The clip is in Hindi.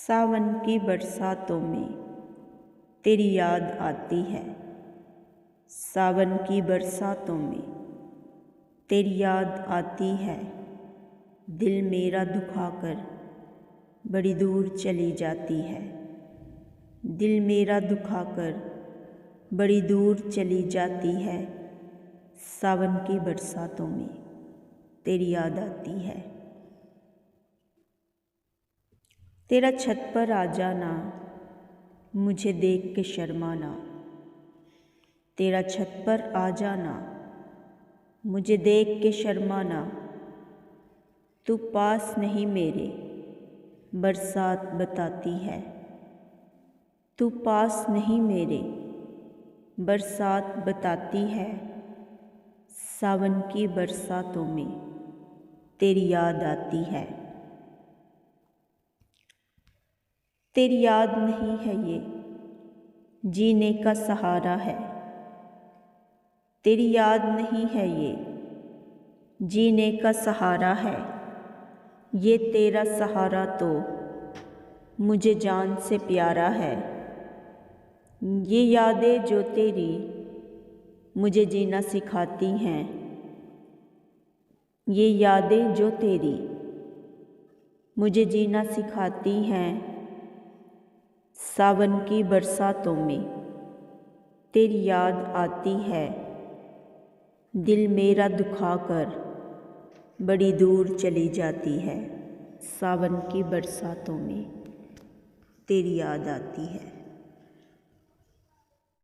सावन की बरसातों में तेरी याद आती है। सावन की बरसातों में तेरी याद आती है। दिल मेरा दुखाकर बड़ी दूर चली जाती है। दिल मेरा दुखाकर बड़ी दूर चली जाती है। सावन की बरसातों में तेरी याद आती है। तेरा छत पर आ जाना, मुझे देख के शर्माना। तेरा छत पर आ जाना, मुझे देख के शर्माना। तू पास नहीं मेरे, बरसात बताती है। तू पास नहीं मेरे, बरसात बताती है। सावन की बरसातों में तेरी याद आती है। तेरी याद नहीं है ये जीने का सहारा है। तेरी याद नहीं है ये जीने का सहारा है। ये तेरा सहारा तो मुझे जान से प्यारा है। ये यादें जो तेरी मुझे जीना सिखाती हैं। ये यादें जो तेरी मुझे जीना सिखाती हैं। सावन की बरसातों में तेरी याद आती है। दिल मेरा दुखाकर बड़ी दूर चली जाती है। सावन की बरसातों में तेरी याद आती है।